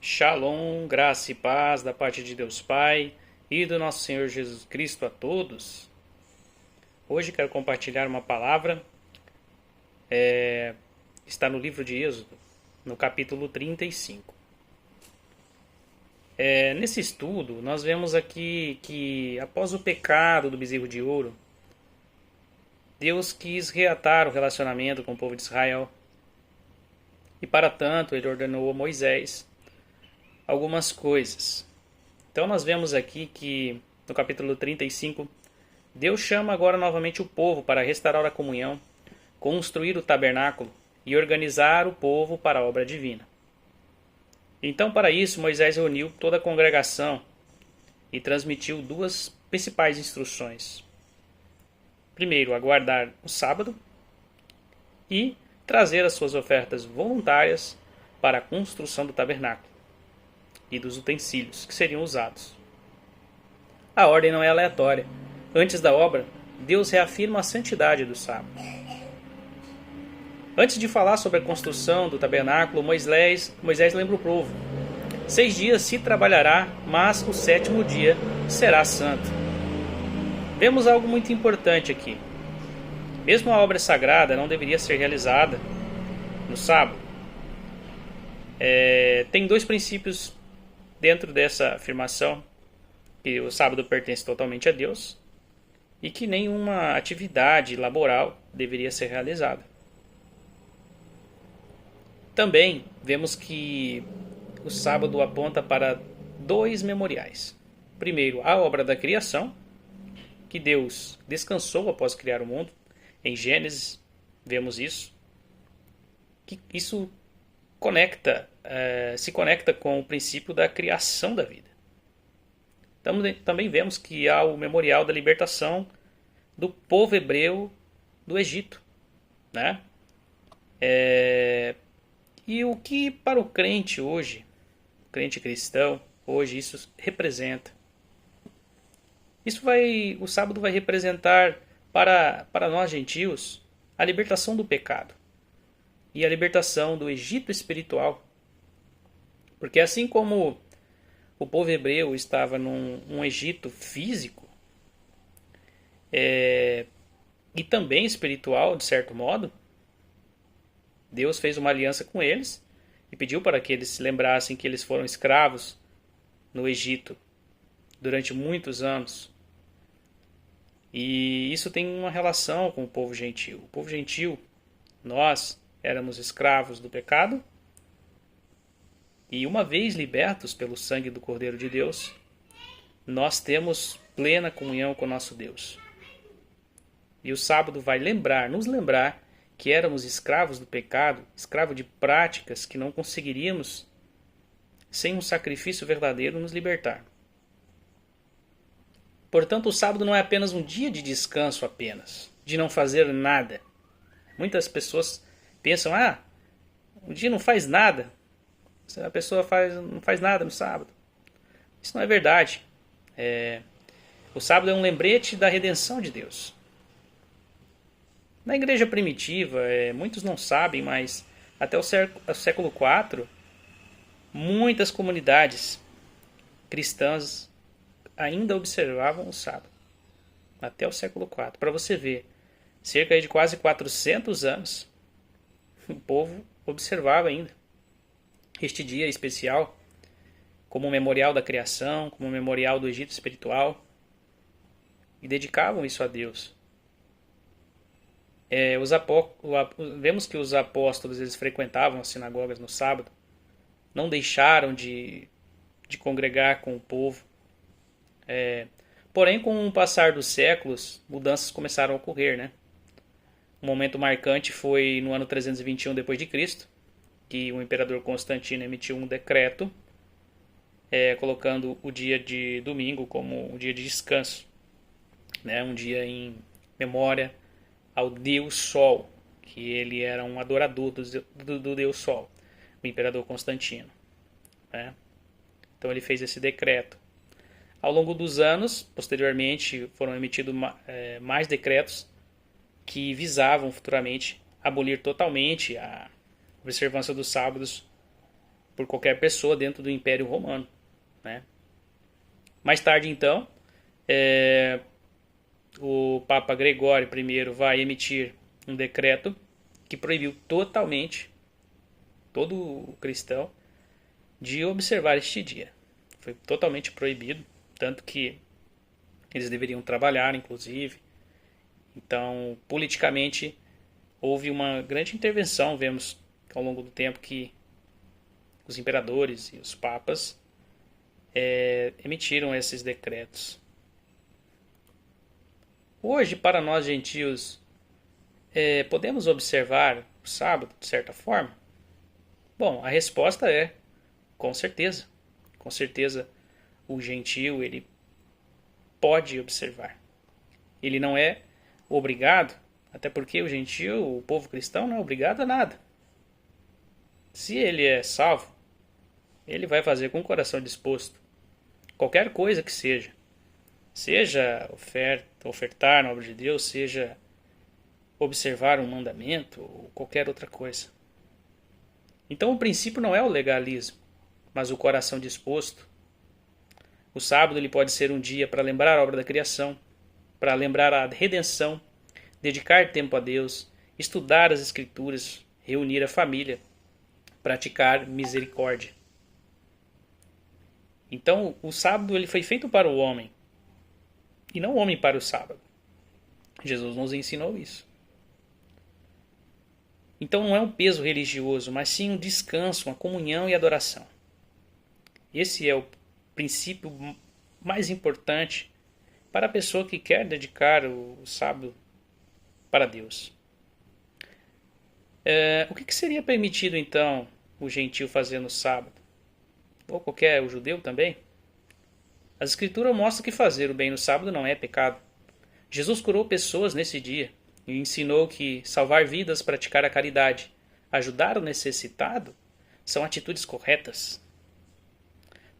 Shalom, graça e paz da parte de Deus Pai e do nosso Senhor Jesus Cristo a todos. Hoje quero compartilhar uma palavra, está no livro de Êxodo, no capítulo 35. Nesse estudo, nós vemos aqui que após o pecado do bezerro de ouro, Deus quis reatar o relacionamento com o povo de Israel. E para tanto, ele ordenou a Moisés algumas coisas. Então nós vemos aqui que no capítulo 35, Deus chama agora novamente o povo para restaurar a comunhão, construir o tabernáculo e organizar o povo para a obra divina. Então, para isso, Moisés reuniu toda a congregação e transmitiu duas principais instruções. Primeiro, aguardar o sábado e trazer as suas ofertas voluntárias para a construção do tabernáculo e dos utensílios que seriam usados. A ordem não é aleatória. Antes da obra, Deus reafirma a santidade do sábado. Antes de falar sobre a construção do tabernáculo, Moisés lembra o povo: 6 dias se trabalhará, mas o 7º dia será santo. Vemos algo muito importante aqui. Mesmo a obra sagrada não deveria ser realizada no sábado. Tem dois princípios dentro dessa afirmação: que o sábado pertence totalmente a Deus e que nenhuma atividade laboral deveria ser realizada. Também vemos que o sábado aponta para dois memoriais. Primeiro, a obra da criação, que Deus descansou após criar o mundo. Em Gênesis vemos isso. Que isso se conecta com o princípio da criação da vida. Também vemos que há o memorial da libertação do povo hebreu do Egito, né? E o que para o crente hoje, crente cristão, hoje isso representa? O sábado vai representar para nós gentios a libertação do pecado e a libertação do Egito espiritual. Porque assim como o povo hebreu estava num Egito físico e também espiritual, de certo modo, Deus fez uma aliança com eles e pediu para que eles se lembrassem que eles foram escravos no Egito durante muitos anos. E isso tem uma relação com o povo gentil. O povo gentil, nós éramos escravos do pecado, e uma vez libertos pelo sangue do Cordeiro de Deus, nós temos plena comunhão com o nosso Deus. E o sábado vai nos lembrar que éramos escravos do pecado, escravos de práticas que não conseguiríamos, sem um sacrifício verdadeiro, nos libertar. Portanto, o sábado não é apenas um dia de descanso de não fazer nada. Muitas pessoas pensam: o dia não faz nada, a pessoa não faz nada no sábado. Isso não é verdade. O sábado é um lembrete da redenção de Deus. Na igreja primitiva, muitos não sabem, mas até o século IV, muitas comunidades cristãs ainda observavam o sábado. Até o século IV. Para você ver, cerca de quase 400 anos, o povo observava ainda este dia especial como um memorial da criação, como um memorial do Egito espiritual, e dedicavam isso a Deus. Vemos que os apóstolos eles frequentavam as sinagogas no sábado, não deixaram de congregar com o povo. Porém, com o passar dos séculos, mudanças começaram a ocorrer, né? Um momento marcante foi no ano 321 d.C., que o imperador Constantino emitiu um decreto colocando o dia de domingo como um dia de descanso, né? Um dia em memória ao Deus Sol, que ele era um adorador do Deus Sol, o imperador Constantino, né? Então ele fez esse decreto. Ao longo dos anos, posteriormente, foram emitidos mais decretos que visavam futuramente abolir totalmente a observância dos sábados por qualquer pessoa dentro do Império Romano, né? Mais tarde, então, o Papa Gregório I vai emitir um decreto que proibiu totalmente todo cristão de observar este dia. Foi totalmente proibido, tanto que eles deveriam trabalhar, inclusive. Então, politicamente, houve uma grande intervenção. Vemos ao longo do tempo que os imperadores e os papas emitiram esses decretos. Hoje, para nós gentios, podemos observar o sábado de certa forma? Bom, a resposta é com certeza. Com certeza o gentio ele pode observar. Ele não é obrigado, até porque o gentio, o povo cristão, não é obrigado a nada. Se ele é salvo, ele vai fazer com o coração disposto. Qualquer coisa que seja. Seja ofertar na obra de Deus, seja observar um mandamento ou qualquer outra coisa. Então o princípio não é o legalismo, mas o coração disposto. O sábado ele pode ser um dia para lembrar a obra da criação, para lembrar a redenção, dedicar tempo a Deus, estudar as escrituras, reunir a família, praticar misericórdia. Então o sábado ele foi feito para o homem, e não o homem para o sábado. Jesus nos ensinou isso. Então não é um peso religioso, mas sim um descanso, uma comunhão e adoração. Esse é o princípio mais importante para a pessoa que quer dedicar o sábado para Deus. O que seria permitido então o gentio fazer no sábado? Ou o judeu também? As escrituras mostram que fazer o bem no sábado não é pecado. Jesus curou pessoas nesse dia e ensinou que salvar vidas, praticar a caridade, ajudar o necessitado são atitudes corretas.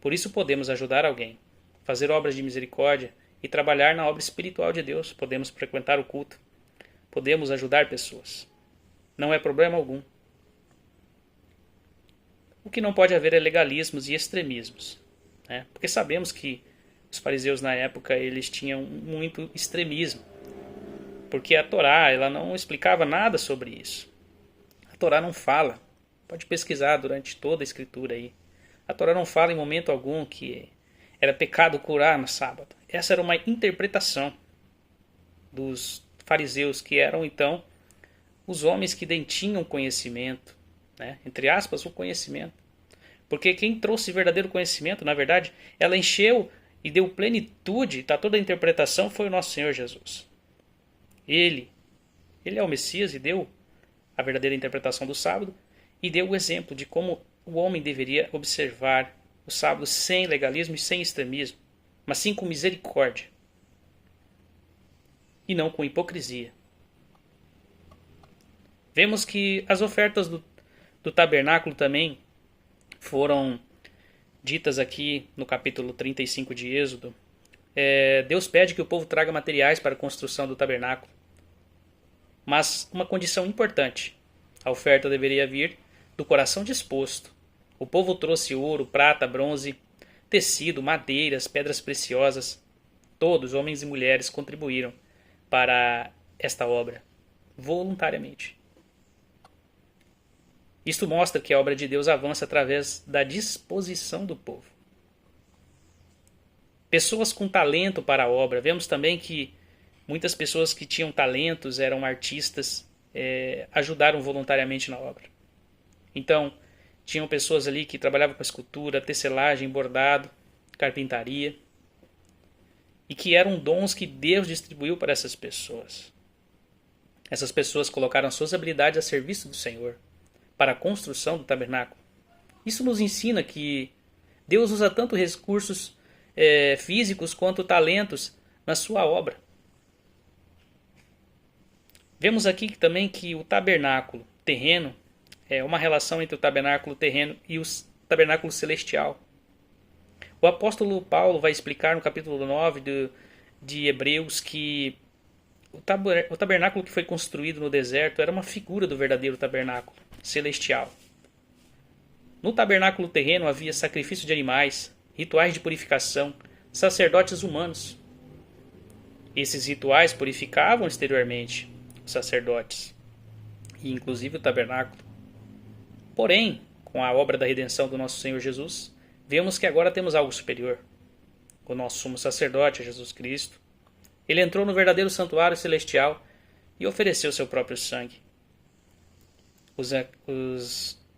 Por isso podemos ajudar alguém, fazer obras de misericórdia e trabalhar na obra espiritual de Deus. Podemos frequentar o culto, podemos ajudar pessoas. Não é problema algum. O que não pode haver é legalismos e extremismos, né? Porque sabemos que os fariseus na época eles tinham muito extremismo, porque a Torá ela não explicava nada sobre isso. A Torá não fala, pode pesquisar durante toda a escritura aí. A Torá não fala em momento algum que era pecado curar no sábado. Essa era uma interpretação dos fariseus, que eram então os homens que detinham conhecimento, né? Entre aspas, o conhecimento. Porque quem trouxe verdadeiro conhecimento, na verdade, ela encheu e deu plenitude a toda a interpretação foi o nosso Senhor Jesus. Ele é o Messias e deu a verdadeira interpretação do sábado e deu o exemplo de como o homem deveria observar o sábado sem legalismo e sem extremismo, mas sim com misericórdia e não com hipocrisia. Vemos que as ofertas do tabernáculo também foram ditas aqui no capítulo 35 de Êxodo. Deus pede que o povo traga materiais para a construção do tabernáculo. Mas uma condição importante: a oferta deveria vir do coração disposto. O povo trouxe ouro, prata, bronze, tecido, madeiras, pedras preciosas. Todos, homens e mulheres, contribuíram para esta obra, voluntariamente. Isto mostra que a obra de Deus avança através da disposição do povo. Pessoas com talento para a obra. Vemos também que muitas pessoas que tinham talentos, eram artistas, ajudaram voluntariamente na obra. Então, tinham pessoas ali que trabalhavam com escultura, tecelagem, bordado, carpintaria, e que eram dons que Deus distribuiu para essas pessoas. Essas pessoas colocaram suas habilidades a serviço do Senhor para a construção do tabernáculo. Isso nos ensina que Deus usa tanto recursos físicos quanto talentos na sua obra. Vemos aqui também que o tabernáculo terreno é uma relação entre o tabernáculo terreno e o tabernáculo celestial. O apóstolo Paulo vai explicar no capítulo 9 de Hebreus que o tabernáculo que foi construído no deserto era uma figura do verdadeiro tabernáculo celestial. No tabernáculo terreno havia sacrifício de animais, rituais de purificação, sacerdotes humanos. Esses rituais purificavam exteriormente os sacerdotes, e inclusive o tabernáculo. Porém, com a obra da redenção do nosso Senhor Jesus, vemos que agora temos algo superior. O nosso sumo sacerdote, Jesus Cristo, ele entrou no verdadeiro santuário celestial e ofereceu seu próprio sangue. Os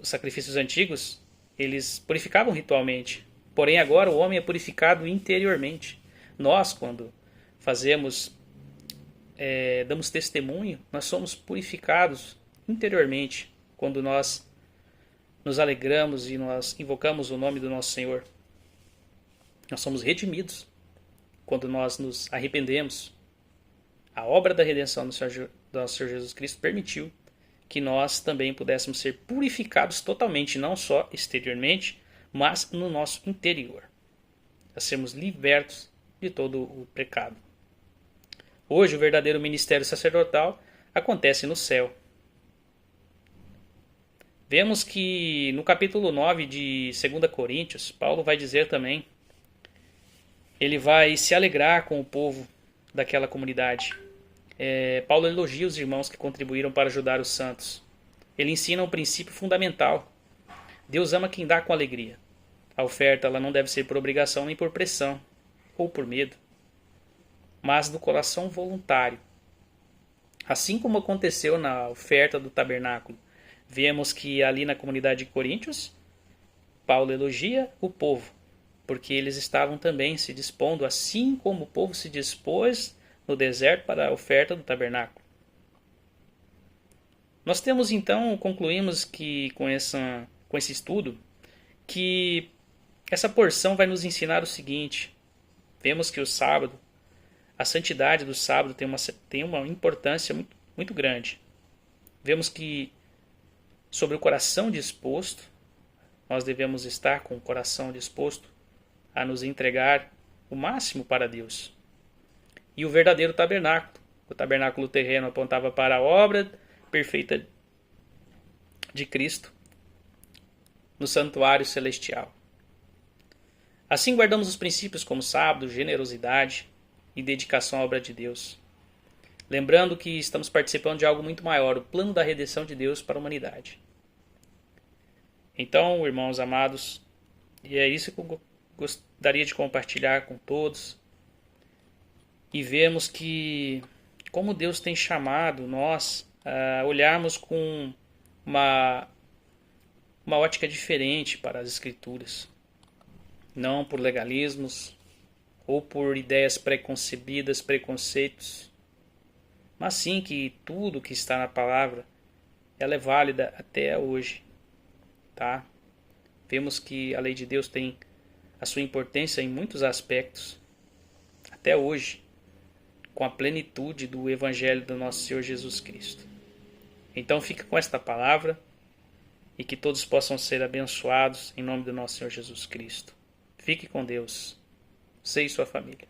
sacrifícios antigos, eles purificavam ritualmente, porém agora o homem é purificado interiormente. Nós, quando damos testemunho, nós somos purificados interiormente, quando nós nos alegramos e nós invocamos o nome do nosso Senhor. Nós somos redimidos quando nós nos arrependemos. A obra da redenção do nosso Senhor Jesus Cristo permitiu que nós também pudéssemos ser purificados totalmente, não só exteriormente, mas no nosso interior, a sermos libertos de todo o pecado. Hoje o verdadeiro ministério sacerdotal acontece no céu. Vemos que no capítulo 9 de 2 Coríntios, Paulo vai dizer também, ele vai se alegrar com o povo daquela comunidade. Paulo elogia os irmãos que contribuíram para ajudar os santos. Ele ensina um princípio fundamental. Deus ama quem dá com alegria. A oferta ela não deve ser por obrigação nem por pressão ou por medo, mas do coração voluntário. Assim como aconteceu na oferta do tabernáculo, vemos que ali na comunidade de Coríntios, Paulo elogia o povo, porque eles estavam também se dispondo, assim como o povo se dispôs no deserto para a oferta do tabernáculo. Nós temos então, concluímos que com esse estudo, que essa porção vai nos ensinar o seguinte. Vemos que o sábado, a santidade do sábado tem uma importância muito, muito grande. Vemos que sobre o coração disposto, nós devemos estar com o coração disposto a nos entregar o máximo para Deus. E o verdadeiro tabernáculo. O tabernáculo terreno apontava para a obra perfeita de Cristo no santuário celestial. Assim guardamos os princípios como sábado, generosidade e dedicação à obra de Deus. Lembrando que estamos participando de algo muito maior, o plano da redenção de Deus para a humanidade. Então, irmãos amados, e é isso que eu gostaria de compartilhar com todos. E vemos que como Deus tem chamado nós a olharmos com uma ótica diferente para as Escrituras. Não por legalismos ou por ideias preconcebidas, preconceitos, mas sim que tudo que está na palavra ela é válida até hoje. Tá? Vemos que a lei de Deus tem a sua importância em muitos aspectos, até hoje, com a plenitude do Evangelho do nosso Senhor Jesus Cristo. Então fica com esta palavra e que todos possam ser abençoados em nome do nosso Senhor Jesus Cristo. Fique com Deus, você e sua família.